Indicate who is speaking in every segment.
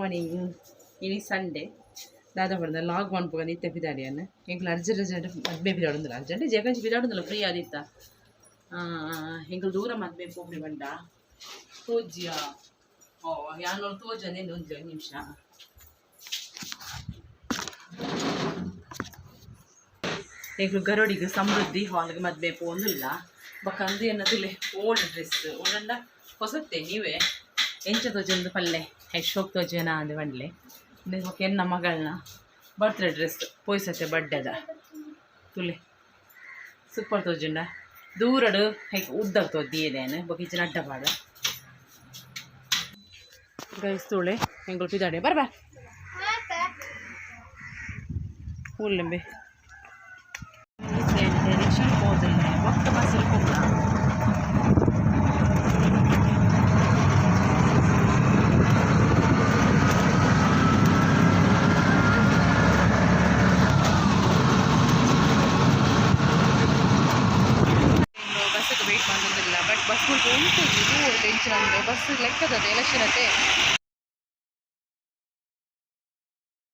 Speaker 1: morning ini Sunday ದಾದಾ ಬರ್ದ log ಮಾಡ್ಬೇಕು ನಿತ್ಯ ಬಿದಾಡಿಯನ್ನು ಎಂಕ್ಲು ಅರ್ಜೆಂಟ್ ಮದ್ವೆ ಬಿದಾಡುದಿಲ್ಲ ಅರ್ಜೆಂಟ್ ಜಗಂಜಿ ಬಿದಾಡುದಿಲ್ಲ ಫ್ರೀ ಆದಿತ್ತ ಎಂಕ್ಲು ದೂರ ಮದ್ವೆ ಹೋಗ್ರಿ ಬಂಡ ತೋಜ್ಜಿಯ ಓ ಯಾನೋಳು ತೋಜನೆ ಒಂದು ನಿಮಿಷ ಎಂಕ್ಲು ಗರೋಡಿಗೆ ಸಮೃದ್ಧಿ ಹಾಲ್ಗೆ ಮದ್ವೆ ಪೋಂದಿಲ್ಲ ಬಕ್ಕಂದು ಏನದಿಲ್ಲ ಓಲ್ಡ್ ಡ್ರೆಸ್ ಓಲ್ಡ ಹೊಸತ್ತೆ ನೀವೇ ಎಂಚ ತೋಜೊಂದು ಪಲ್ಲೆ ಎಷ್ಟೋಗಿ ತೋಜನ ಅಂದೆ ಬಂಡ್ಲೆ ನಿಮಗೆ ಎನ್ನ ಮಗಳನ್ನ ಬರ್ತ್ಡೇ ಡ್ರೆಸ್ ಪೋಯ್ಸತ್ತೆ ಬಡ್ಡೆದ ತುಲೆ ಸೂಪರ್ ತೋಜುಂಡ ದೂರಡು ಹೇಗೆ ಉದ್ದಾಗ ತೋದಿಯೇನೇನು ಬಗೀಚಿನ ಅಡ್ಡಪಾಡ ಗೈಸ್ ತುಳೆ ಹೆಂಗಳು ಪಿದಾಡೆ ಬರ್ಬಾ ಉಲ್ಲಂಬೆ ಡೈರೆಕ್ಷನ್ ಹೋದಿಲ್ಲ ಒಕ್ಕ ಬಸ್ಸಲ್ಲಿ ಹೋಗ ಬಸ್ ಉಂಟು ದೂರ ಟೆನ್ಷನ್ ಅಂದರೆ ಬಸ್ ಲೆಕ್ಕದದು ಎಲೆಕ್ಷನ್ ಅತ್ತೆ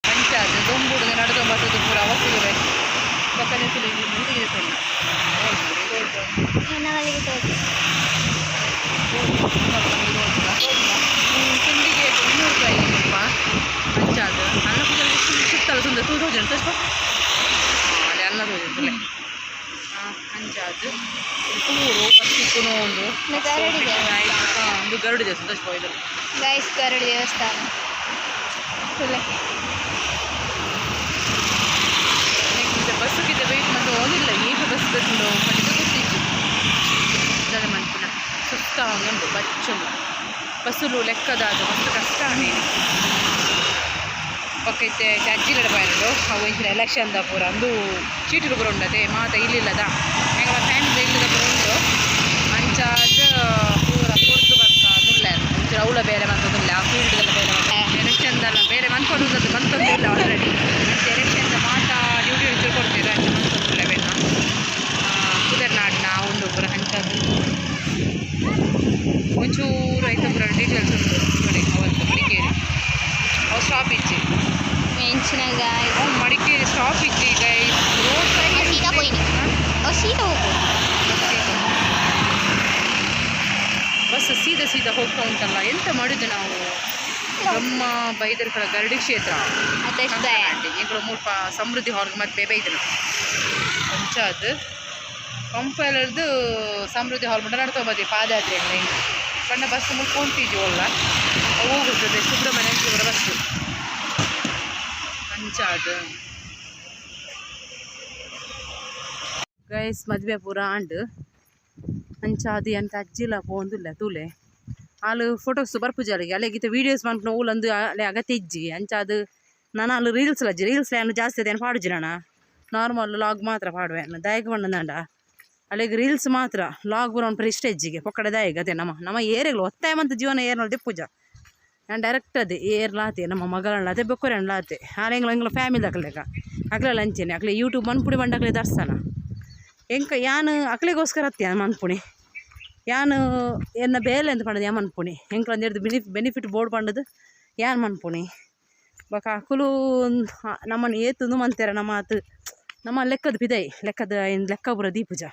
Speaker 1: ಪಂಚಾಯತ್ ದೊಂಬುಡಿಗೆ ನಡೆದು ಬರ್ತದೆ ಪೂರ ಅವಸಿಗೆ ಪಕ್ಕನೆ ಮುಂದಿಗೆ ತಿಂಡಿಗೆ 200 ರೂಪಾಯಿ ಪಂಚಾಯತ್ ಅನ್ನ ಸಿಗ್ತಲ್ಲ ಸುಂದರ 2000 ತಷ್ಟು ಅದೇ ಅನ್ನ ತೋರಿಸಲೇ ಅಂಚಾದು ಪೂರು ಬರ್ತಿಕ್ಕೂ ಒಂದು ಗರುಡ ದೇವಸ್ಥಾನ ತೋರಿಸ್ಬೋದು ಗೈಸ್ ಗರುಡ ದೇವಸ್ಥಾನ ಬಸ್ಸಿಗೆ ವೆಯ್ಟ್ ಮಾಡಿ ಹೋಗಿಲ್ಲ ಈಗ ಬಸ್ ಬಂದು ಮನೆಗೆ ಗೊತ್ತಿತ್ತು ಅದನ್ನು ಮನ್ಪುನ ಸುತ್ತ ಉಂಟು ಬಚ್ಚುಂಡು ಬಸ್ಸುಲು ಲೆಕ್ಕದಾದ ಮಸ್ತ್ ಕಷ್ಟ ನೀನು ಪಕ್ಕೈತೆ ಅಜ್ಜಿಗಡೆ ಬಾಯಲು ಅವು ಇಂಚಿನ ಎಲೆಕ್ಷನ್ದ ಪೂರ ಅಂದು ಚೀಟಿಲು ಪೂರ ಉಂಡದೆ ಮಾತ ಇಲ್ಲಿಲ್ಲದ ಹೆಂಗಳ ಫ್ಯಾಮಿಲಿ ಇಲ್ಲದ ಪೂರ ಉಂಟು ಅಂಚಾದ ಪೂರ ಕೊಡ್ದು ಬರ್ತ ದುಲ್ಲ ಇಂಚಿನ ಅವಳ ಬೇರೆ ಮಂತದಿಲ್ಲ ಆ ಫೀಲ್ಡ್ಗೆಲ್ಲ ಬೇರೆ ಎಲೆಕ್ಷನ್ದಲ್ಲ ಬೇರೆ ಮನ್ಕೊಂಡು ಬಂತಂದಿಲ್ಲ ಆಲ್ರೆಡಿ ಮತ್ತು ಎಲೆಕ್ಷನ್ದ ಮಾತ ಡ್ಯೂಟಿ ಹಿಡಿದು ಕೊಡ್ತೀರ ಅಂಚೆ ಮನ್ಕೊಂಡಿಲ್ಲ ಬೇಡ ಕುದರ್ನಾಡಿನ ಒಂದು ಪೂರ ಅಂಚದು ಒಂಚೂರು ಐತೆ ಪೂರ ಡೀಟೇಲ್ಸ್ ಉಂಟು ನೋಡಿ ಅವತ್ತು ಮಡಿಕೇರಿ ಅವು ಸ್ಟಾಪ್ ಇಚ್ಚಿ ಮೆಂಚಿನಾಗ ಮಡಿಕೇರಿ ಸ್ಟಾಪ್ ಇಚ್ಚಿ ಈಗ ರೋಡ್ ಬಸ್ ಸೀದಾ ಹೋಗ್ತಾ ಉಂಟಲ್ಲ ಎಂತ ಮಾಡಿದ್ದು ನಾವು ನಮ್ಮ ಬೈದರ್ಕಳ ಗರಡಿ ಕ್ಷೇತ್ರ ಎಂಗಳು ಮೂರು ಸಮೃದ್ಧಿ ಹಾಲ್ಗೆ ಮತ್ತೆ ಬೈದನು ಪಂಚಾಯತ್ ಕಂಪೈಲರ್ದು ಸಮೃದ್ಧಿ ಹಾಲ್ ಮಟ್ಟ ನಡ್ಕೊ ಬದಿ ಪಾದಯಾತ್ರೆ ಸಣ್ಣ ಬಸ್ ಮುಟ್ಕೊಂತಿದ್ವಿ ಅಲ್ಲ ಹೋಗುತ್ತದೆ ಸುಬ್ರಹ್ಮಣ್ಯ ಬಸ್ಸು ಪಂಚಾಯತ್ ಗೈಸ್ ಮದುವೆ ಪೂರ ಆಂಡ್ ಅಂಚಾದು ಎಂತ ಅಜ್ಜಿಲ್ಲ ಪೋಂದಿಲ್ಲ ತೂಲೆ ಆಲು ಫೋಟೋಸ್ ಬರ್ಪುಜಾಲಿಗೆ ಅಲ್ಲಿಗಿತ್ತ ವೀಡಿಯೋಸ್ ಮಾಡ್ಕೊಂಡು ಊಲಂದು ಅಲ್ಲೇ ಅಗತ್ಯ ಇಜ್ಜಿ ಅಂಚಾದು ನಾನು ಅಲ್ಲಿ ರೀಲ್ಸ್ ಅಜ್ಜಿ ರೀಲ್ಸ್ ಏನು ಜಾಸ್ತಿ ಅದೇನು ಪಾಡುಜಿ ನಾನು ನಾರ್ಮಲ್ ಲಾಗ್ ಮಾತ್ರ ಪಾಡುವೆ ದಯಗೆ ಬಂದಂಡ ಅಲ್ಲಿಗೆ ರೀಲ್ಸ್ ಮಾತ್ರ ಲಾಗ್ ಬರೋಣ ಇಷ್ಟ ಹೆಜ್ಜಿಗೆ ಪಕ್ಕಡೆ ದಯಗೆ ಅದೇ ನಮ್ಮ ಏರಿಗಳು ಒತ್ತಾಯ ಮಂತ ಜೀವನ ಏರ್ನಲ್ಲ ದಿಪ್ಪುಜ ನಾನು ಡೈರೆಕ್ಟ್ ಅದೇ ಏರ್ಲಾತೆ ನಮ್ಮ ಮಗಳನ್ನ ಅದೇ ಬೆಕ್ಕೋರೆ ಅಣ್ಲಾತೆ ಹಾಳೆಂಗ್ಲ ಫ್ಯಾಮಿಲಿ ಅಕ್ಲೆಗ ಅಕ್ಲೆಲ್ಲ ಅಂಚೇನೆ ಅಕ್ಲೆ ಯೂಟ್ಯೂಬ್ ಮನ್ಪುಡಿ ಬಂಡಕ್ಲೆ ದರ್ಶನ ಎಂಕ ಯಾನು ಅಕ್ಲೆಗೋಸ್ಕರ ಹತ್ಯ ಮನ್ಪುಣಿ ಯಾನು ಎನ್ನ ಬೇಲೆ ಅಂತ ಪಂಡದು ಯಾ ಮನ್ಪುಣಿ ಎಂಕ್ಲ ಅಂದಿರ್ದು ಬೆನಿಫಿಟ್ ಬೋರ್ಡ್ ಪಂಡದು ಯಾನು ಮನ್ಪುಣಿ ಬಕ ಅಕುಲು ನಮ್ಮನ್ನು ಏತುಂದು ಮಂತೇರ ನಮ್ಮ ಆತು ನಮ್ಮ ಲೆಕ್ಕದ ಬಿದೈ ಲೆಕ್ಕದ ಏನು ಲೆಕ್ಕ ಪುರ ದೀಪುಜ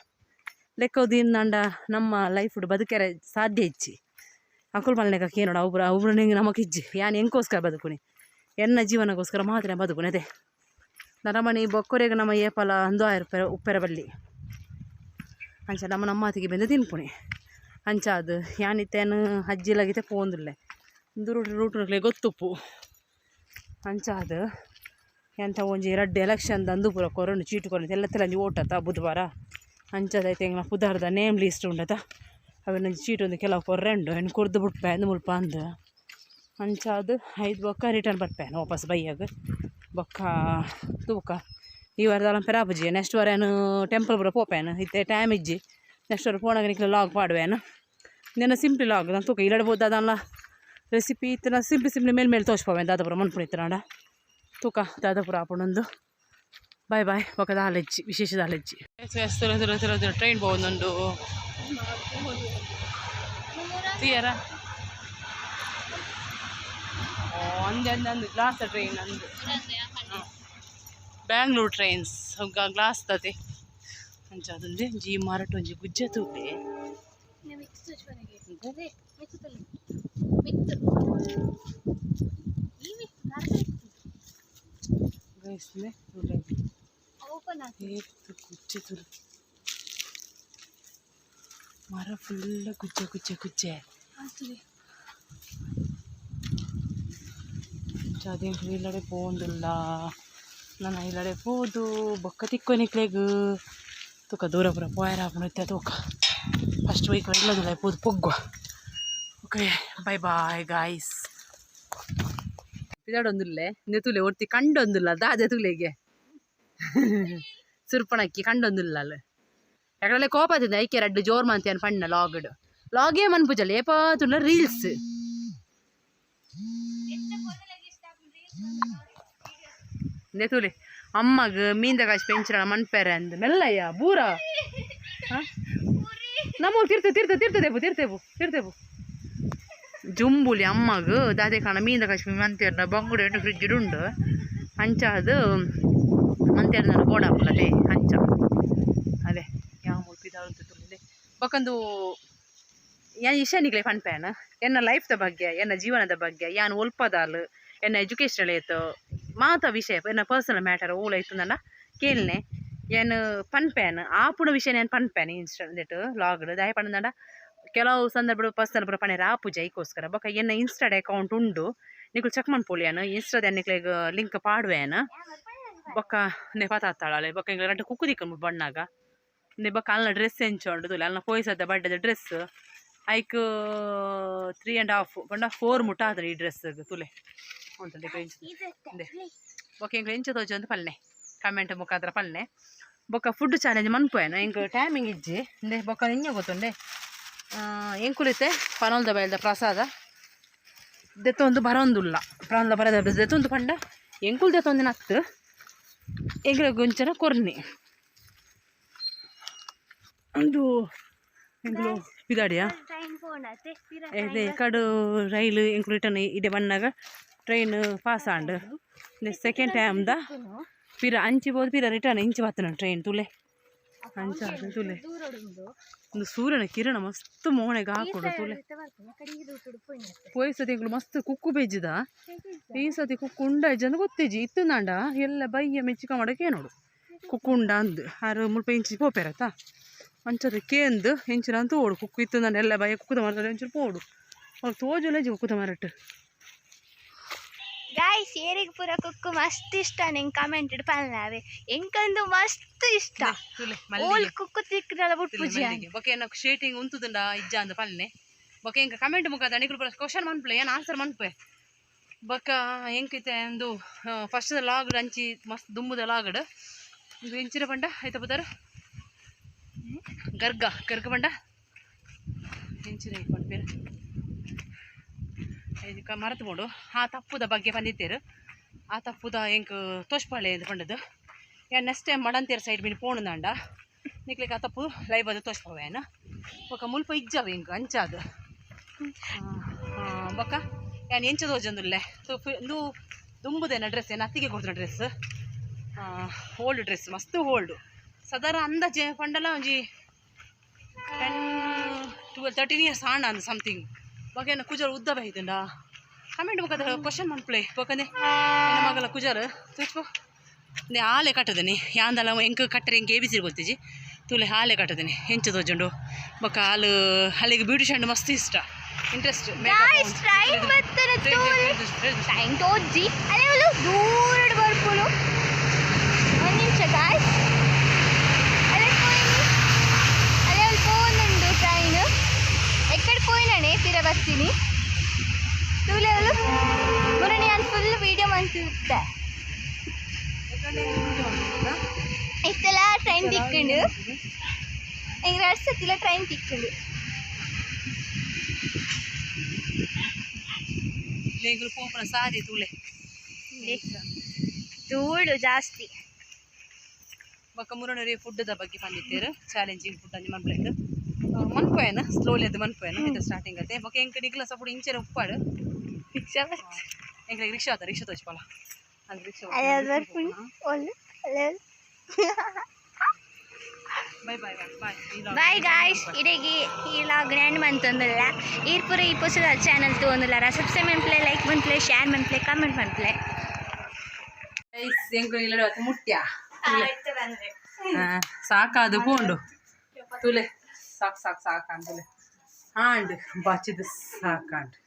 Speaker 1: ಲೆಕ್ಕದಿಂದಂಡ ನಮ್ಮ ಲೈಫ್ ಬದುಕ್ಯಾರೆ ಸಾಧ್ಯ ಇಚ್ಚಿ ಅಕುಲ್ ಮಲ್ನೆಗ ಕೇನೋಡ ಒಬ್ರು ನಿಂಗೆ ನಮಗೆ ಇಜ್ಜಿ ಯಾನು ಹೆಂಗೋಸ್ಕರ ಬದುಕುನಿ ಎನ್ನ ಜೀವನಗೋಸ್ಕರ ಮಾತ್ರ ಬದುಕುನಿ ಅದೇ ನರಮಣಿ ಬೊಕ್ಕೊರೆಗೆ ನಮ್ಮ ಏಪಲ 1000 ರೂಪಾಯಿ ಉಪ್ಪೆರ ಬಲ್ಲಿ ಅಂಚ ನಮ್ಮ ಮಾತಿಗೆ ಬೆಂದು ತಿನ್ಪುಣಿ ಅಂಚ ಅದು ಯಾನಿತ್ತೇನು ಅಜ್ಜಿಲಾಗಿತ್ತೆ ಪೋಂದಿಲ್ಲ ರೂಟ್ನಕ್ಲೆ ಗೊತ್ತುಪ್ಪು ಅಂಚ ಅದು ಎಂಥ ಒಂಜಿ 2 ಎಲೆಕ್ಷನ್ದು ಅಂದು ಪೂರ ಕೊರೋನು ಚೀಟು ಕೊರೋನು ಎಲ್ಲ ತಲೆ ಓಟತ್ತ ಬುಧವಾರ ಅಂಚದೈತೆ ಹೆಂಗೆ ಪುದಾರ್ದ ನೇಮ್ ಲೀಸ್ಟ್ ಉಂಡತ ಅವನೊಂದು ಚೀಟು ಒಂದು ಕೆಲವು ಕೊರ್ರೆಂಡು ಹೆಣ್ಣು ಕುರ್ದು ಬಿಟ್ಪೆ ಅಂದು ಮುಲ್ಪ ಅಂದು ಅಂಚಾದು 5 ಬೊಕ್ಕ ರಿಟರ್ನ್ ಬರ್ಪೆ ವಾಪಸ್ ಬೈಯಾಗ ಬೊಕ್ಕ ತೂಕ ಈ ವಾರದಲ್ಲ ಪೆರಾಪುಜಿ ನೆಕ್ಸ್ಟ್ ವಾರ ಏನು ಟೆಂಪಲ್ ಪೂರ ಪೋಪೇನು ಇತ್ತೆ ಟೈಮ್ ಇಜ್ಜಿ ನೆಕ್ಸ್ಟ್ ವಾರ ಫೋನಾಗ ನಿಕ್ಲೆ ಲಾಗ್ ಪಾಡುವೇನು ನೆನ ಸಿಂಪ್ಲಿ ಲಾಗ್ ನಾನು ತೂಕ ಇಲ್ಲಡ್ಬೋದು ಅದಲ್ಲ ರೆಸಿಪಿ ಇತ್ತು ಸಿಂಪ್ಲಿ ಮೇಲೆ ತೋರಿಸ್ಪೋವೆ ದಾದಾಪುರ ಮನ್ಪುಣಿತ್ತನಾಡ ತೂಕ ದಾದಾಪುರ ಆಪಣೊಂದು ಬಾಯ್ ಬಾಯ್ ಬೊಕ್ಕ ದಾಲೆಜ್ಜಿ ವಿಶೇಷ ದಾಲೆಜ್ಜಿ ಟ್ರೈನ್ പോകുന്നുണ്ട് തീയറ ಅಂದು ಗ್ಲಾಸ್ ಟ್ರೈನ್ ಅಂದು ಬ್ಯಾಂಗ್ಳೂರ್ ಟ್ರೈನ್ಸ್ ಗ್ಲಾಸ್ ತತೆ ಅಂಚ ಜಿ ಮಾರಟ್ಟು ಒಂಜಿ ಗುಜ್ಜ ತೂಪೆ ಗುಜ್ಜೆ ತುಳು ಮರ ಫುಲ್ ಗುಜ್ಜೆ ಗುಜ್ಜೆ ಗುಜ್ಜೆ ಅದೇನು ಇಲ್ಲಡೆ ಪೋಂದಿಲ್ಲ ನಾನು ಇಲ್ಲಡೆ ಪೋದು ಬೊಕ್ಕ ತಿಕ್ಕೊನಿಕ್ಲೆಗ್ ತುಕ ದೂರ ಪುರ ಪೋಯರ ಹಾಕೊಂಡು ತೂಕ ಫಸ್ಟ್ ವೀಕ್ ಇಲ್ಲದಿಲ್ಲ ಪೋದು ಪೊಗ್ಗುವ ಓಕೆ ಬೈ ಬಾಯ್ ಗಾಯ್ಸ್ ಇದಾಡೊಂದಿಲ್ಲೆ ನೆತುಲೆ ಒರ್ತಿ ಕಂಡೊಂದಿಲ್ಲ ದಾದೆ ತುಲೆಗೆ ಸುರ್ಪಣಕ್ಕಿ ಕಂಡೊಂದಿಲ್ಲ ಅಲ್ಲ ಯಾಕಂದ್ರೆ ಕೋಪದಿಂದ ಐಕೆ ರಡ್ಡು ಜೋರ್ ಮಂತಿಯನ್ ಪಣ್ಣ ಲಾಗೇ ಮನ್ಪುಜಲ್ಲ ಏಪಾತುಂಡ ರೀಲ್ಸ್ ನೆತುಲೆ ಅಮ್ಮಗ ಮೀಂದಕಾಶ್ ಪೆಂಚರ ಮನ್ಪೆರೆ ಅಂದ್ ಮೆಲ್ಲಯ್ಯ ಬೂರ ನಮ್ಮ ತೀರ್ತೇವು ಜುಂಬುಲಿ ಅಮ್ಮಗ ದಾದೆ ಕಾಣ ಮೀಂದಕಾಶ್ ಮಂತೇರ್ನ ಬಂಗುಡು ಎಂಟು ಫ್ರಿಜ್ ಉಂಡು ಅಂಚ ಅದು ಮಂತೇರ್ ನಾನು ಬೋಡಾಪುಲದೆ ಅಂಚ ಅದೇ ಯಾವ ಮುಲ್ಪಿದಾಳೆ ಬೊಕ್ಕಂದು ಯಾನ್ ಇಶನಿಗ್ಲೆ ಪನ್ಪೇನ ಎನ್ನ ಲೈಫ್ದ ಬಗ್ಗೆ ಎನ್ನ ಜೀವನದ ಬಗ್ಗೆ ಯಾನ್ ಒಲ್ಪದಾಲ್ ಎನ್ನ ಎಜುಕೇಷನಲ್ ಏತು ಮಾತ ವಿಷಯ ಎನ್ನ ಪರ್ಸನಲ್ ಮ್ಯಾಟರ್ ಓಲ ಇತ್ತು ನನ್ನ ಕೇಳ್ನೆ ಏನು ಪನ್ಪೇನ್ ಆಪುಣ ವಿಷಯ ನಾನು ಪನ್ಪೇನ್ ಇನ್ಸ್ಟಾಟ್ ಲಾಗ್ಡ್ ದಾಯ ಪಣ್ಣದ ಕೆಲವು ಸಂದರ್ಭ ಪರ್ಸನಲ್ ಪುರ ಪಣೆರ ಆಪುಜ ಈಗೋಸ್ಕರ ಬೊಕ್ಕ ಎನ್ನ ಇನ್ಸ್ಟಾಡ್ ಅಕೌಂಟ್ ಉಂಡು ನಿಕುಲು ಚೆಕ್ ಮನ್ಪೊಲಿಯನ್ ಇನ್ಸ್ಟಾದ ಎನ್ನಿಕ್ಲೆಗ್ ಲಿಂಕ್ ಪಾಡ್ವೇನ ಬೊಕ್ಕ ನೆ ಪತಾತ್ತಾಳೆ ಬೊಕ್ಕ ಇಂಗ್ಲ ರಡ್ಡು ಕುಕ್ಕು ದಿಕ್ಕಂಬ ಬಣ್ಣಾಗ ನೆ ಬೊಕ್ಕ ಅಲ್ನ ಡ್ರೆಸ್ ಎಂಚೊಂಡು ತುಲೆ ಅಲ್ನ ಪೋಯ್ಸದ ಬಡ್ಡದ ಡ್ರೆಸ್ ಐಕ್ 3.5 ಪಂಡ 4 ಮುಟ್ಟ ಆದ್ರೆ ಈ ಡ್ರೆಸ್ ತುಲೆ ಉಂಟು ಬೊಕ್ಕ ಇಂಗ್ಲ ಎಂಚ ತೋಜು ಅಂತ ಪಲ್ಲೆ ಕಮೆಂಟ್ ಮುಖಾಂತರ ಪಲ್ಲೆ ಬೊಕ್ಕ ಫುಡ್ ಚಾಲೆಂಜ್ ಮನ್ಪೋಯನ ಇಂಕ ಟೈಮಿಂಗ್ ಇಜ್ಜಿ ಇಂದೆ ಬೊಕ್ಕ ನಿಂಗೆ ಗೊತ್ತುಂಡೆ ಎಂಕುಲಿತೆ ಪನೊಲ್ದ ಬಯಲ್ದ ಪ್ರಸಾದ ದೆತ್ತೊಂದು ಬರೊಂದುಲ್ಲ ಪ್ರಾನ್ಲ ಬರದ ದೆತ್ತೊಂದು ಪಂಡ ಎಂಕುಲ್ ದೆತ್ತೊಂದಿನ ಹತ್ತು ಎಂಗ್ಲ ಗೊಂಚನ ಕೊರ್ನಿ ಒಂದು ಎಂಗ್ಲು ಪಿದಾಡಿಯಾ ಇದೆ ಕಡು ರೈಲು ಎಂಕ್ಲು ರಿಟರ್ನ್ ಇಡೆ ಬಣ್ಣಾಗ ಟ್ರೈನ್ ಪಾಸ್ ಆಂಡ್ ಸೆಕೆಂಡ್ ಟೈಮ್ದ ಪಿರ ಅಂಚಿ ಬೋದು ಪಿರ ರಿಟರ್ನ್ ಇಂಚಿ ಬತ್ತನ ಟ್ರೈನ್ ತುಲೆ ಅಂಚ ತುಲೆ ಒಂದು ಸೂರ್ಯನ ಕಿರಣ ಮಸ್ತ್ ಮೋಣೆಗೆ ಹಾಕೊಡು ತುಲೆ ಪೋಯ್ ಸತಿ ಎಂಕ್ಲು ಮಸ್ತ್ ಕುಕ್ಕು ಬೆಜ್ಜಿದ ಈ ಸತಿ ಕುಕ್ಕು ಉಂಡ ಜನ ಗೊತ್ತಿಜ್ಜಿ ಇತ್ತು ನಾಂಡ ಎಲ್ಲ ಬಯ್ಯ ಮೆಚ್ಚಿಕ ಮಾಡಕ್ಕೆ ನೋಡು ಕುಕ್ಕು ಉಂಡ ಅಂದ್ ಆರು ಮುಲ್ಪ ಇಂಚಿ ಪೋಪೆರತ್ತ ಅಂಚದ ಕೇಂದು ಹೆಂಚಿನ ಅಂತ ಓಡು ಕುಕ್ಕು ಇತ್ತು ನಾನು ಎಲ್ಲ ಬಯ್ಯ ಕುಕ್ಕುದ ಮಾರ್ತಾರೆ ಹೆಂಚರು ಪೋಡು ಅವ್ರು ತೋಜುಲೆ ಜಿ ಕುಕ್ಕುದ ಮಾರಟ್ಟು
Speaker 2: ಗಾಯ್ಸ್ ಏರಿಗೆ ಪೂರ ಕುಕ್ಕು ಮಸ್ತ್ ಇಷ್ಟ ನಿಂಗೆ ಕಮೆಂಟ್ ಇಡ್ ಪಲ್ಲಾವೆ ಎಂಕಂದು ಮಸ್ತ್ ಇಷ್ಟ ಓಲ್ ಕುಕ್ಕು ತಿಕ್ಕದಲ್ಲ ಬುಟ್ಪುಜಿ
Speaker 1: ಬೊಕ ಏನ ಶೇಟಿಂಗ್ ಉಂತುದುಂಡ ಇಜ್ಜ ಅಂದ ಪಲ್ನೆ ಬೊಕ ಎಂಕ ಕಮೆಂಟ್ ಮುಖಾದ ನಿಕುಲು ಪೂರ ಕ್ವಶನ್ ಮನ್ಪಲೆ ಏನು ಆನ್ಸರ್ ಮನ್ಪೆ ಬೊಕ ಎಂಕೈತೆ ಒಂದು ಫಸ್ಟ್ ಲಾಗಡ್ ಅಂಚಿ ಮಸ್ತ್ ದುಂಬುದ ಲಾಗಡ್ ಇದು ಎಂಚಿನ ಪಂಡ ಆಯ್ತಾ ಬುದಾರ ಗರ್ಗ ಪಂಡ ಎಂಚಿನ ಇಟ್ಕೊಂಡು ಬೇರೆ ಇದಕ್ಕೆ ಮರೆತು ಬೋಡು ಆ ತಪ್ಪುದ ಬಗ್ಗೆ ಬಂದಿತ್ತೇರು ಆ ತಪ್ಪುದ ಎಂಕ್ ತೋಷ್ಪಾಳೆ ಅಂತ ಪಂಡದು ಏನು ನೆಕ್ಸ್ಟ್ ಟೈಮ್ ಮಡಂತೇರು ಸೈಡ್ ಬಿನ್ ಪೋಣಂದಾಂಡ ನಿಕ್ಲಿಕ್ಕೆ ಆ ತಪ್ಪು ಲೈವ್ ಅದು ತೋಷ್ಪವೇನ ಬೊಕ್ಕ ಮುಲ್ಪ ಇಜ್ಜವ ಇಂಕ ಅಂಚಾದ ಬೊಕ್ಕ ಏನು ಎಂಚದ ಹೋಜಂದುಲ್ಲೆ ಒಂದು ದುಂಬುದೇನ ಡ್ರೆಸ್ ಏನು ಅತ್ತಿಗೆ ಕೊಡ್ತಾನೆ ಡ್ರೆಸ್ ಓಲ್ಡ್ ಡ್ರೆಸ್ ಮಸ್ತ್ ಓಲ್ಡು ಸಾಧಾರಣ ಅಂದಾಜೆ ಪಂಡಲ ಒಂಜಿ 10-12-13 ಇಯರ್ಸ್ ಆಂಡ ಅಂದ ಸಮಥಿಂಗ್ ಬೊಕ ಕುಜರ್ ಉದ್ದ ಬೈತಂಡ ಕಮೆಂಟ್ ಮುಖದ ಕ್ವಶನ್ ಮನ್ಪ್ಲೆ ಬೊಕನೆ ನನ್ನ ಮಗಲ ಕುಜರ್ ತೂಚ್ಕೋ ನೆ ಹಾಲೆ ಕಟ್ಟದನಿ ಯಾಂದಲ ಎಂಕ್ ಕಟ್ಟರೆ ಎಂಕ್ ಎಬಿಸಿ ಗೊತ್ತಿಜಿ ತುಲೆ ಹಾಲೆ ಕಟ್ಟದನಿ ಹೆಂಚ ತೋಜುಂಡು ಬೊಕ ಹಾಲು ಹಲ್ಲಿಗೆ ಬ್ಯೂಟಿಷನ್ ಮಸ್ತ್ ಇಷ್ಟ ಇಂಟ್ರೆಸ್ಟ್
Speaker 2: ತೋಜಿ ಅಲೆ ದೂರ ಬರ್ಪುನು ಒಂದು ನಿಮಿಷ ಗಾಯ್ಸ್ ಅಲೆ ಪೋನುಂಡು ಟ್ರೈನ್ ಎಕ್ಕಡೆ ಪೋಯಿನಾನೆ ಪಿರ ಬರ್ತೀನಿ ತುಲೆಗಳು ಮುರಣಿ ನಾನು ಫುಲ್ ವೀಡಿಯೋ ಮಾಡ್ತಿದ್ದೆ ಇಷ್ಟೆಲ್ಲ ಟ್ರೈನ್ ತಿಕ್ಕೊಂಡು ಹಿಂಗೆ 2 ಸತಿಲ್ಲ ಟ್ರೈನ್ ತಿಕ್ಕೊಂಡು
Speaker 1: ಸಾರಿ ತುಲೆ
Speaker 2: ಧೂಳು ಜಾಸ್ತಿ
Speaker 1: ಬೊಕ್ಕ ಮುರಣರಿ ಫುಡ್ದ ಬಗ್ಗೆ ಬಂದಿತ್ತೇರು ಚಾಲೆಂಜಿಂಗ್ ಫುಡ್ ಅಂಜಿ ಮನ್ಪ್ಲೇಟ್ ಮನ್ಪೋಯನ ಸ್ಲೋಲಿ ಅದು ಮನ್ಪೋಯನ ಇದು ಸ್ಟಾರ್ಟಿಂಗ್ ಅದೇ ಬೊಕ್ಕ ಎಂಕ ನಿಗ್ಲ ಸಪುಡು ಇಂಚೆನ ಉಪ್ಪಾಡು ಎಂಕ್ಲೆ ರಿಕ್ಷಾ ತೋಚ್ಪಲ್ಲ ಅದು rickshaw bye bye bye
Speaker 2: bye guys ಇಡೆಗಿ ఇలా గ్రాండ్ మంతుందల్ల ఈర్పుర ఈ పొసల ఛానల్ తోందల సబ్స్క్రైబ్ మన్ప్లే లైక్ మన్ప్లే షేర్ మన్ప్లే కాಮೆಂಟ್ ಮನ್ಪ್ಲೆ
Speaker 1: ಗೈಸ್ ಎಂಕು ಇಲ್ಲಡೆ ಮುಟ್ಟ್ಯಾ ಸಾಕಾದು ಪೋಂಡು ತುಲೆ ಸಾಕಾಂಡುಲೆ ಆಂಡ್ ಬಚ್ಚಿದ ಸಾಕಾಂಡು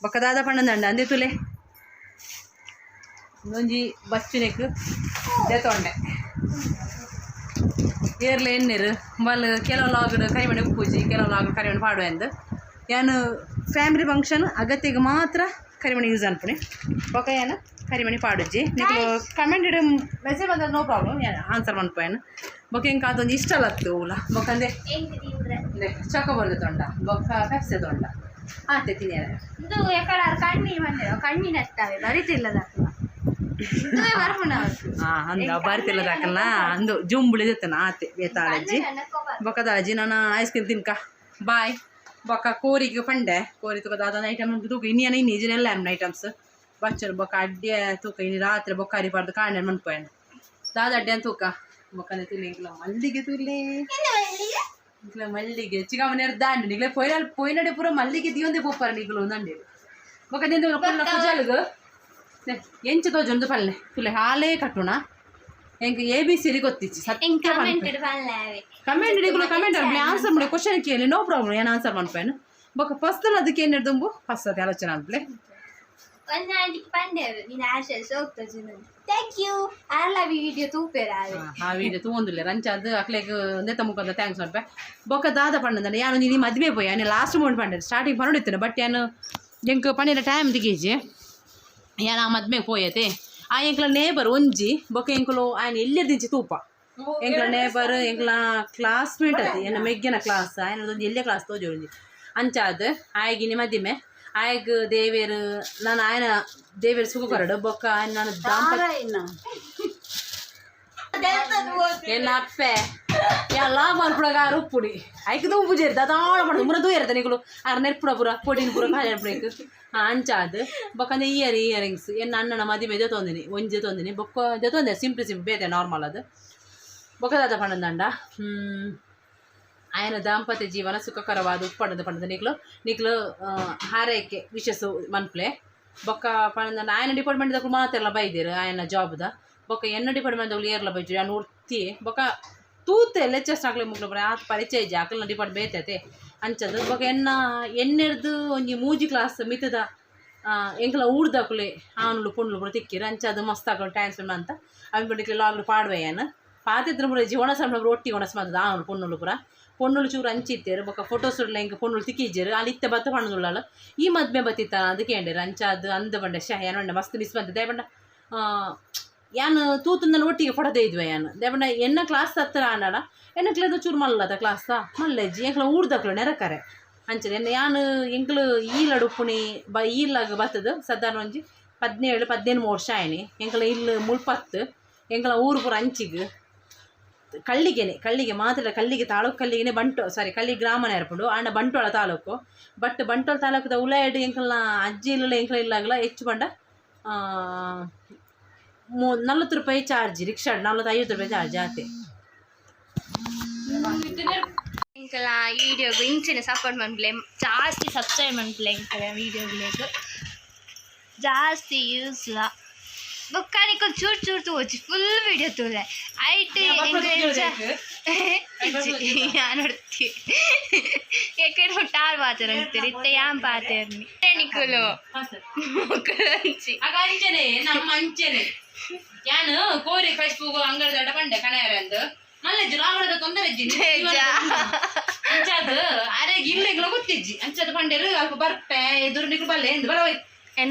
Speaker 1: ಬೊಕ್ಕ ದಾದ ಪಣ್ಣಂದಂಡ ಅಂದೆ ತುಲೆ ಒಂಜಿ ಬಚ್ಚುನೆಕ್ ದೆತೊಂಡೆ ಏರ್ಲೆ ಎಣ್ಣೆರು ಬಲ್ ಕೆಲವು ಲಾಗಡು ಕರಿಮಣಿ ಉಪ್ಪುಜಿ ಕೆಲವು ಲಾಗಡು ಕರಿಮಣಿ ಪಾಡುವೆ ಅಂದು ಏನು ಫ್ಯಾಮಿಲಿ ಫಂಕ್ಷನ್ ಅಗತ್ಯಗೆ ಮಾತ್ರ ಕರಿಮಣಿ ಯೂಸ್ ಅನ್ಪುಣಿ ಬೊಕ ಏನು ಕರಿಮಣಿ ಪಾಡುಜ್ಜಿ ನೀವು ಕಮೆಂಟ್ ಇಡ ಮೆಸೇಜ್ ಬಂದ ನೋ ಪ್ರಾಬ್ಲಮ್ ಆನ್ಸರ್ ಮನ್ಪೇನು ಬೊಕ ಎಂಕ ಅದೊಂದು ಇಷ್ಟ ಲತ್ತು ಊಲ ಬೊಕಂದೆ ಚೊಕೊಬರ್ದು ತೊಂಡ ಬೊಕ್ಕ ಪೆಪ್ಸೆ ತೊಂಡ ಆತೆ ತಿನ್ಯಾರ
Speaker 2: ಇದು ಯಾಕಡೆ ಕಣ್ಣಿ ಬಂದಿರೋ ಕಣ್ಣಿನ ಹತ್ತವೆ ಬರಿತಿಲ್ಲದ
Speaker 1: ಅಂದ ಬರ್ತಿಲ್ಲದಾಕಲ್ಲ ಅಂದು ಜುಂಬುಳಿದತ್ತನ ಆತೆ ಬೇತಾಳಜ್ಜಿ ಬೊಕ್ಕದಾಳಜ್ಜಿ ನಾನು ಐಸ್ ಕ್ರೀಮ್ ತಿನ್ಕ ಬಾಯ್ ಬೊಕ್ಕ ಕೋರಿಗೆ ಪಂಡೆ ಕೋರಿ ತೂಕ ದಾದ ಐಟಮ್ ತೂಕ ಇನ್ನೇನು ಇನ್ನೀಜಿನೆಲ್ಲ ಐಟಮ್ಸ್ ಬಚ್ಚರು ಬೊಕ್ಕ ಅಡ್ಡೆ ತೂಕ ಇನ್ನು ರಾತ್ರಿ ಬೊಕ್ಕ ಅರಿಬಾರ್ದು ಕಾಣೆ ಮನ್ಪೋಯನ್ ದಾದ ಅಡ್ಡೆ ಅಂತ ತೂಕ ಬೊಕ್ಕನೆ ತುಲಿ ಇಂಕ್ಲ ಮಲ್ಲಿಗೆ ತುಲಿ ಇಂಕ್ಲ ಮಲ್ಲಿಗೆ ಚಿಕ್ಕಮ್ಮನ ದಾಂಡು ನಿಗ್ಲೆ ಪೊಯ್ನಡೆ ಪೂರ ಮಲ್ಲಿಗೆ ದಿಯೊಂದೆ ಪೋಪಾರ ನಿಗ್ಲು ನಂಡೆ ಬೊಕ್ಕ ನಿಂದು ಪುಜಾಲುಗು ಎಂಚ ತೋಜೊಂದು ಪಲ್ಲೆ ತುಲೆ ಹಾಲೇ ಕಟ್ಟುಣ ಎಂಕ್ ABC ಗೊತ್ತಿಚ್ಚಿ ಸತ್ಯ ಕಮೆಂಟ್ ಇಡಿಗುಲು ಕಮೆಂಟ್ ಆನ್ಸರ್ ಮಾಡಿ ಕ್ವಶನ್ ಕೇಳಿ ನೋ ಪ್ರಾಬ್ಲಮ್ ಏನು ಆನ್ಸರ್ ಮನ್ಪೇನು ಬೊಕ್ಕ ಪರ್ಸನಲ್ ಅದಕ್ಕೆ ಏನು ಹಿಡ್ದುಂಬು ಫಸ್ಟ್ ಅದು ಆಲೋಚನೆ ಅನ್ಪ್ಲೆ ಆ ವಿಡಿಯೋ ತೂಂದುಲ್ಲೆ ರಂಚ ಅದು ಅಕ್ಲೆಗ್ ನೆತ್ತ ಮುಖದ ಥ್ಯಾಂಕ್ಸ್ ಮನ್ಪೆ ಬೊಕ್ಕ ದಾದ ಪಣ್ಣಂದ್ರೆ ಯಾನು ನೀನು ಮದುವೆ ಪೋಯ್ ಯಾನು last moment Pande starting ಪನ್ನೊಡಿತ್ತೇನೆ but ಏನು ಎಂಕ್ ಪನ್ನಿನ ಟೈಮ್ ದಿಗೇಜಿ ಯಾನ ಆ ಮದ್ಮೆಗೆ ಪೋಯತೆ ಆ ಎಂಕ್ಲ ನೇಬರ್ ಒಂಜಿ ಬೊಕ್ಕ ಎಂಕ್ಲು ఆయన ಎಲ್ಲಿರ್ದಿಂಚಿ ತೂಪ ಎಂಕ್ಲ ನೇಬರ್ ಎಂಕ್ಲ ಕ್ಲಾಸ್ಮೇಟ್ ಅತಿ ಎನ್ನ ಮೆಗ್ಗಿನ ಕ್ಲಾಸ್ ಆಯ್ನದೊಂದು ಎಲ್ಲೇ ಕ್ಲಾಸ್ ತೋಜೊಂಜಿ ಅಂಚಾದ ಆಯ್ಗಿನಿ ಮದಿಮೆ ಆಯ್ಗ ದೇವೇರು ನಾನು ಆಯ್ನ ದೇವೇರು ಸುಖ ಕೊರಡು ಬೊಕ್ಕ ಆಯ್ನ ನಾನು ಎಲ್ಲ ಅಪ್ಪೆ ಎಲ್ಲ ಮಲ್ಪುಡಗಾರು ಉಪ್ಪುಡಿ ಐಕ್ ದುಂಪು ಜೇರ್ದ ಅದಾಳ ಮಾಡೋದು ಮುರ ದೂಯರ್ದ ನಿಗಳು ಆರ ನೆರ್ಪುಡ ಪುರ ಪೊಡಿನ ಪುರ ಕಾಲ ಪುಡಕ್ಕೆ ಅಂಚಾದ ಬೊಕ್ಕಂದೆ ಇಯರಿಂಗ್ಸ್ ಏನು ಅಣ್ಣನ ಮದಿಮೆ ಜೊತೊಂದಿನಿ ಒಂಜಿ ಜೊತೊಂದಿನಿ ಬೊಕ್ಕ ಜೊತೊಂದೆ ಸಿಂಪ್ಲಿ ಬೇತೆ ನಾರ್ಮಲ್ ಅದು ಬೊಕ್ಕದಾದ ಪಣ್ಣಂದಂಡ ఆయన ದಾಂಪತ್ಯ ಜೀವನ ಸುಖಕರವಾದ ಉಪ್ಪಣ್ಣದ ಪಣ್ಣದ ನಿಕ್ಲು ಹಾರೈಕೆ ವಿಶೇಷ ಮನ್ಪ್ಲೆ ಬೊಕ್ಕ ಪಣ್ಣದ ఆయన ಡಿಪಾರ್ಟ್ಮೆಂಟ್ದಾಗ ಮಾತೆಲ್ಲ ಬೈದಿರು ఆయన ಜಾಬ್ದ ಬೊಕ್ಕ ಎನ್ನ ಡಿಪಾರ್ಟ್ಮೆಂಟ್ದಾಗ ಏರ್ಲ ಬೈಜು ನಾನು ಉರ್ತಿ ಬೊಕ್ಕ ತೂತೆ ಲೆಚ್ಚಸ್ ಆಗ್ಲಿ ಮುಗ್ಲು ಬರ ಆತ ಪರಿಚಯ ಇಜ್ಜಿ ಆಕಲ್ನ ಡಿಪಾರ್ಟ್ ಬೇತೈತೆ ಅಂಚದು ಬೊಕ್ಕ ಎನ್ನೆರ್ದು ಒಂಜಿ ಮೂಜಿ ಕ್ಲಾಸ್ ಮಿತ್ತದ ಎಂಕ್ಲ ಊಡ್ದಾಕುಲೆ ಆನುಲು ಪುಂಡ್ಲು ಪುರ ತಿಕ್ಕಿರು ಅಂಚದು ಮಸ್ತ್ ಆಕಲು ಟೈಮ್ ಸ್ಪೆಂಡ್ ಅಂತ ಅವಿ ಬಿಡ್ಲಿಕ್ಕೆ ಲಾಗ್ಲು ಪಾಡ್ವೆಯನು ಪಾತಿದ್ರ ಪುರ ಇಜ್ಜಿ ಒಣಸಣ್ಣ ಒಟ್ಟಿ ಒಣಸ್ ಬಂದದ ಆನುಲು ಪುಣ್ಣುಲು ಪುರ ಪೊಣ್ಣುಲು ಚೂರು ಹಂಚಿತ್ತೇರು ಬೊಕ್ಕ ಫೋಟೋಸ್ ಉಡ್ಲ ಎಂಕ ಪೊಣ್ಣುಲು ತಿಕ್ಕಿಜ್ಜರು ಅಲ್ಲಿ ಇತ್ತೆ ಬತ್ತ ಪಣ್ಣುದುಳ್ಳಾಳು ಈ ಮದ್ಮೆ ಬತ್ತಿತ್ತ ಅದು ಕೇಂಡಿರು ಅಂಚಾದು ಅಂದ ಬಂಡೆ ಯಾನು ಮಸ್ತ್ ನಿಸ್ ಬಂದ ದೇಬಂಡ ಯಾನು ತೂತಂದಲ್ಲಿ ಒಟ್ಟಿಗೆ ಫೋಟೋ ಇದ್ವೆ ಯಾನು ದೇಬಂಡ ಎನ್ನ ಕ್ಲಾಸ್ ಹತ್ತಿರ ಆನಾಡ ಎನ್ನ ಕ್ಲಾಸ್ ಚೂರು ಮಲ್ಲದ ಕ್ಲಾಸ್ ಮಲ್ಲಜ್ಜಿ ಎಂಕ್ಲ ಊಡ್ದಕ್ಲು ನೆರಕರೆ ಅಂಚದೆ ಯಾನು ಎಂಕ್ಲು ಈಲಡು ಪುಣಿ ಈಲಾಗ ಬತ್ತದು ಸಾಧಾರಣ ಒಂಜಿ 17-18 ವರ್ಷ ಆಯ್ನಿ ಎಂಕ್ಲ ಇಲ್ಲಿ ಮುಳ್ಪತ್ತು ಎಂಕ್ಲ ಊರು ಪೂರ ಅಂಚಿಗೆ ಕಳ್ಳಿಗೆ ಮಾತ್ರ ಕಳ್ಳಿಗೆ ತಾಲೂಕು ಕಳ್ಳಿಗೆ ಕಳ್ಳಿ ಗ್ರಾಮನೇ ಇರ್ಪಡು ಆಂಡ ಬಂಟ್ವಾಳ ತಾಲೂಕು ಬಟ್ ಬಂಟ್ವಾಳ ತಾಲೂಕದ ಉಲಾಯಡ್ ಎಂಕಲ್ನ ಅಜ್ಜಿ ಇಲ್ಲ ಎಂಕಲ ಇಲ್ಲಾಗಲ ಹೆಚ್ಚು ಬಂಡ 40 ರೂಪಾಯಿ ಚಾರ್ಜ್ ರಿಕ್ಷಾ 40-50 ರೂಪಾಯಿ ಚಾರ್ಜ್ ಆತೆ
Speaker 2: ಇಂಕಲ ವೀಡಿಯೋಗೆ ಇಂಚಿನ ಸಪೋರ್ಟ್ ಮನ್ಪ್ಲೆ ಜಾಸ್ತಿ ಸಬ್ಸ್ಕ್ರೈಬ್ ಮನ್ಪ್ಲೆ ಇಂಕಲ ವೀಡಿಯೋಗಳಿಗೆ ಜಾಸ್ತಿ ಯೂಸ್ ಬೊಕ್ಕಾನಿಕ ಚೂರು ತೋಚಿ ಫುಲ್ ವಿಡಿಯೋ ತೋಲೆ ಐಟ್ ನೋಡ್ತಿ ಎಕಡೆ ಟಾರ್ ಪಾತ್ರ ಅಂತೀರಿ ಇತ್ತ ಯಾನ್ ಪಾತೇರ್ನಿ ನಿಕ್ಕಲು ಮಕ್ಕಳಂಚಿ
Speaker 1: ಅಂಚನೆ ನಮ್ಮ ಅಂಚನೆ ಯಾನು ಕೋರಿ ಫೇಸ್ಬುಕ್ ಅಂಗಡಿ ಪಂಡೆ ಕಣೆಯರ ಅಂದು ಮಲ್ಲೆಜ್ಜು ಲಾವಣದ ತೊಂದರೆ ಅಂಚಾದ ಅರೆಗೆ ಇಲ್ಲೆಗ್ಲ ಗೊತ್ತಿಜ್ಜಿ ಅಂಚದ ಪಂಡೆರು ಅಲ್ಪ ಬರ್ಪೆ ಎದುರು ನಿಕ್ಲು ಬಲ್ಲೆ ಎಂದು ಬಲವೈ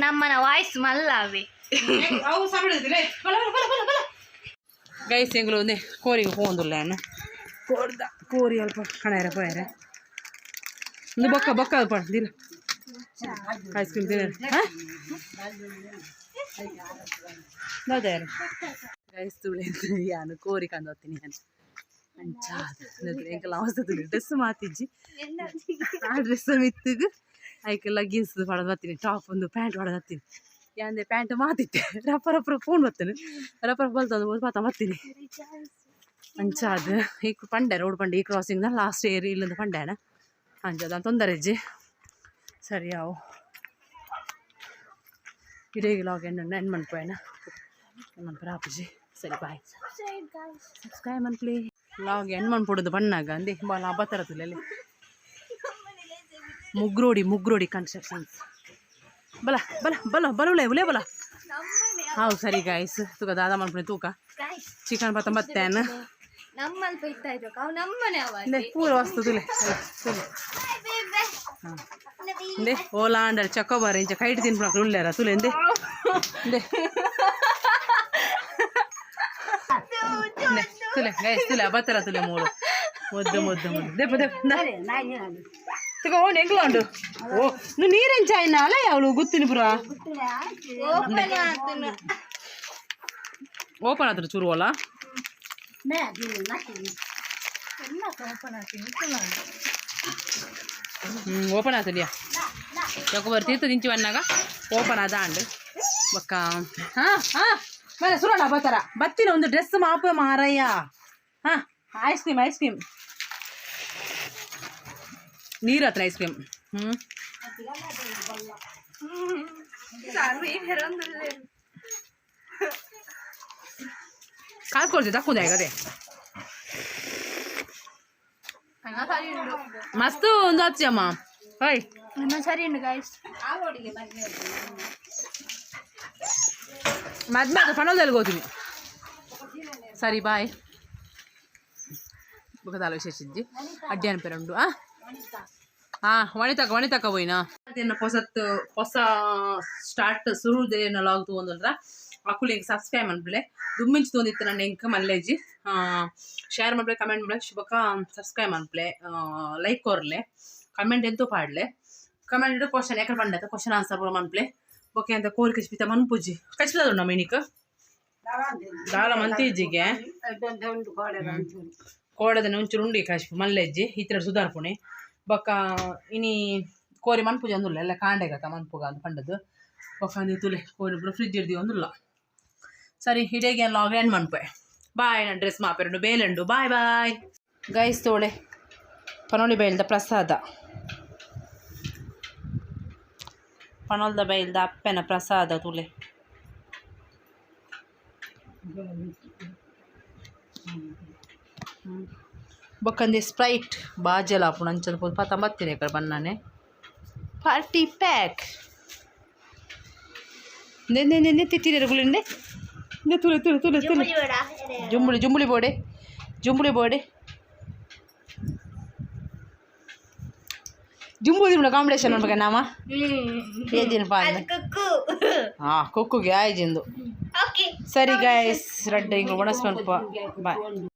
Speaker 2: ನಮ್ಮನ ವಾಯ್ಸ್ ಮಲ್ಲವೆ
Speaker 1: ಅವು ಸಾಬಿಡಿದ್ರೆ ಗೈಸ್ ಎಂಗ್ಲು ಒಂದೇ ಕೋರಿಗೆ ಹೋಗುದಿಲ್ಲ ನಾನು ಕೋರಿ ಅಲ್ಪ ಕಣೆಯರ ಪೋಯರೆ ಒಂದು ಬೊಕ್ಕ ಅಲ್ಪ ದಿನ ಐಸ್ ಕ್ರೀಮ್ ತಿನ್ನ ನೋಡ್ಯಾರ ಗೈಸ್ ತುಳಿ ಯಾನು ಕೋರಿ ಕಂಡು ಹೋಗ್ತೀನಿ ನಾನು ಅಂಚಾದ ಎಂಕಲ್ಲ ಅವಸ್ಥೆ ತುಳಿ ಡ್ರೆಸ್ ಮಾತಿಜ್ಜಿ ಆ ಡ್ರೆಸ್ ಮಿತ್ತಿಗೆ ಆಯ್ಕೆಲ್ಲ ಗೀನ್ಸ್ ಹೊಡೆದು ಬರ್ತೀನಿ ಟಾಪ್ ಒಂದು ಪ್ಯಾಂಟ್ ಹೊಡೆದು ಹತ್ತೀನಿ ಯಾಂದೆ ಪ್ಯಾಂಟ್ ಮಾತಿತ್ತೆ ರಪ್ಪ ಫೋನ್ ಬರ್ತೇನೆ ರಪ್ಪ ಬಲ್ತಂದು ಪಾತ ಬರ್ತೀನಿ ಅಂಚಾದ ಈ ಪಂಡೆ ರೋಡ್ ಪಂಡೆ ಈ ಕ್ರಾಸಿಂಗ್ನ ಲಾಸ್ಟ್ ಏರಿ ಇಲ್ಲಂದು ಪಂಡೆನ ಅಂಚದ ತೊಂದರೆ ಅಜ್ಜಿ ಸರಿ ಅವು ಇಡೀ ಲಾಗ್ ಎಂಡ್ ಮನ್ಪೋಯನ ಮನ್ಪರ ಆಪುಜಿ ಸರಿ ಬಾಯ್ ಸಬ್ಸ್ಕ್ರೈಬ್ ಮನ್ಪ್ಲಿ ಲಾಗ್ ಎಂಡ್ ಮನ್ಪೊಡುದು ಬಣ್ಣಾಗ ಅಂದೆ ಬಾಳ ಬತ್ತರದಲ್ಲಿ ಮುಗ್ರೋಡಿ ಕನ್ಸ್ಟ್ರಕ್ಷನ್ಸ್ ಬಲ ಬಲ ಬಲ ಬಲುಳೆ ಉಲೆ ಬಲ ಹೌ ಸರಿ ಗಾಯ್ಸ್ ತೂಕ ದಾದ ಮನ್ಪುಣೆ ತೂಕ ಚಿಕನ್ ಪತ್ತ ಬತ್ತೇನ ಪೂರ ವಸ್ತು ತುಲೆ ಇಂದೆ ಓಲಾ ಅಂಡರ್ ಚಕೋಬಾರ ಇಂಚ ಕೈಟ್ ತಿನ್ಪುಣಕ್ಕೆ ಉಳ್ಳೇರ ತುಲೆ ಇಂದೆ ತುಲೆ ಗೈಸ್ ತುಲೆ ಬತ್ತರ ತುಲೆ ಮೂಳು ಮುದ್ದು ದೆಪ್ಪ ತಗೊಂಡು ಹೆಂಗ್ಲ ಉಂಡು ಓ ನೀವು ನೀರೇನು ಚಾಯ್ನ ಅಲ್ಲ ಯಾವಳು ಗುತ್ತಿನ ಪುರ ಓಪನ್ ಆತ್ರ ಚೂರು ಅಲ್ಲ ಓಪನ್ ಆತಲಿಯಾ ಯಾಕೋ ಬರ್ತಿತ್ತು ದಿಂಚಿ ಬನ್ನಾಗ ಓಪನ್ ಆದ ಅಂಡು ಬಕ್ಕ ಮೇಲೆ ಸುರೋಣ ಬತ್ತರ ಬತ್ತಿನ ಒಂದು ಡ್ರೆಸ್ ಮಾಪ ಮಾರಯ್ಯ ಹಾಂ ಐಸ್ ಕ್ರೀಮ್ ನೀರು ಹತ್ರ ಐಸ್ ಕ್ರೀಮ್ ಕಾಸ್ಕೊಳ್ತೀವಿ ತಕ್ಕೊಂಡೆ ಅದೇ ಮಸ್ತು ಒಂದು ಹಚ್ಚಿ ಅಮ್ಮ ಹೊಯ್
Speaker 2: ಸರಿ ಉಂಟು ಗಾಯ್ಸ್
Speaker 1: ಮದ್ವೆ ಪಣದಲ್ಲಿ ಹೋಗ್ತೀನಿ ಸರಿ ಬಾಯ್ ಬುಕ್ಕದಾಲ ವಿಶೇಷಿದ್ದಿ ಅಡ್ಡಿ ಅನ್ಪೇರುಂಡು ವಣಿತಕ పోయినా ಹೊಸ ಸ್ಟಾರ್ಟ್ ಸುರುದೇನ ಲಾಗ್ ತಗೊಂಡ್ರ ಅಕ್ಕುಲಿ ಸಬ್ಸ್ಕ್ರೈಬ್ ಮಾಡ್ಬಿಳೆ ದುಮ್ಮಿಂಚು ತೊಂದಿತ್ತು ನನ್ನ ಎಂಕ ಮಲ್ಲೇಜಿ ಶೇರ್ ಮಾಡ್ಬಿಳೆ ಕಮೆಂಟ್ ಮಾಡ್ಬಿಳೆ ಶುಭಕ ಸಬ್ಸ್ಕ್ರೈಬ್ ಮಾಡ್ಬಿಳೆ ಲೈಕ್ ಕೊರ್ಲೆ ಕಮೆಂಟ್ ಎಂತೂ ಪಾಡ್ಲೆ ಕಮೆಂಟ್ ಇಟ್ಟು ಕ್ವಶನ್ ಯಾಕೆ ಪಂಡತ ಕ್ವಶನ್ ಆನ್ಸರ್ ಕೂಡ ಮಾಡ್ಬಿಳೆ ಓಕೆ ಅಂತ ಕೋರಿ ಕಚ್ಪಿತ ಮನ್ಪುಜಿ ಕಚ್ಪಿದ ನಮ್ಮ ಮೀನಿಕ ದಾಳ ಮಂತಿಜ್ಜಿಗೆ ಕೋಡದ ಒಂಚೂರು ಉಂಡಿ ಕಚ್ಪು ಮಲ್ಲೆಜ್ಜಿ ಈ ಥರ ಸುಧಾರ್ಪುಣೆ ಬೊಕ್ಕ ಇನಿ ಕೋರಿ ಮನ್ಪುಜ ಒಂದುಲ್ಲ ಎಲ್ಲ ಕಾಂಡೆಗತ ಮನ್ಪುಗ ಅಂತ ಪಂಡದು ಬೊಕ್ಕ ಅಂದು ತುಲೆ ಕೋರಿ ಪೂರ ಫ್ರಿಜ್ ಇಡ್ದಿ ಒಂದುಲ್ಲ ಸರಿ ಹಿಡೇಗೆ ಲಾಗ್ ಎಂಡ್ ಮನ್ಪೆ ಬಾಯ್ ನಾನು ಡ್ರೆಸ್ ಮಾಪೆರಡು ಬೇಲೆಂಡು ಬಾಯ್ ಗೈಸ್ ತೋಳೆ ಪನೋಳಿ ಬೈಲ್ದ ಪ್ರಸಾದ ಪನೋಲ್ದ ಬೈಲ್ದ ಅಪ್ಪೆನ ಪ್ರಸಾದ ತುಲೆ ಬೊಕ್ಕಂದಿ ಸ್ಪ್ರೈಟ್ ಬಾಜಲ ಆಪುಣ ಅಂಚದ ಪೋದು ಪತ ಬತ್ತೀನಿ ಕಡೆ ಬಣ್ಣನೆ ಪಾರ್ಟಿ ಪ್ಯಾಕ್ ನೆನ್ನೆ ತಿತ್ತಿರ ಗುಳಿಂಡೆ ತುಲೆ ಜುಂಬುಳಿ ಬೋಡೆ ಜುಂಬುಳಿ ಕಾಂಬಿನೇಷನ್ ನೋಡ್ಬೇಕ ನಾಮ ಏಜಿನ ಪಾಲ್ ಕುಕ್ಕುಗೆ ಆಯ್ಜಿಂದು ಸರಿ ಗಾಯ್ಸ್ ರಡ್ಡ ಹಿಂಗೆ ಒಣಸ್ಮಲ್ಪ ಬಾಯ್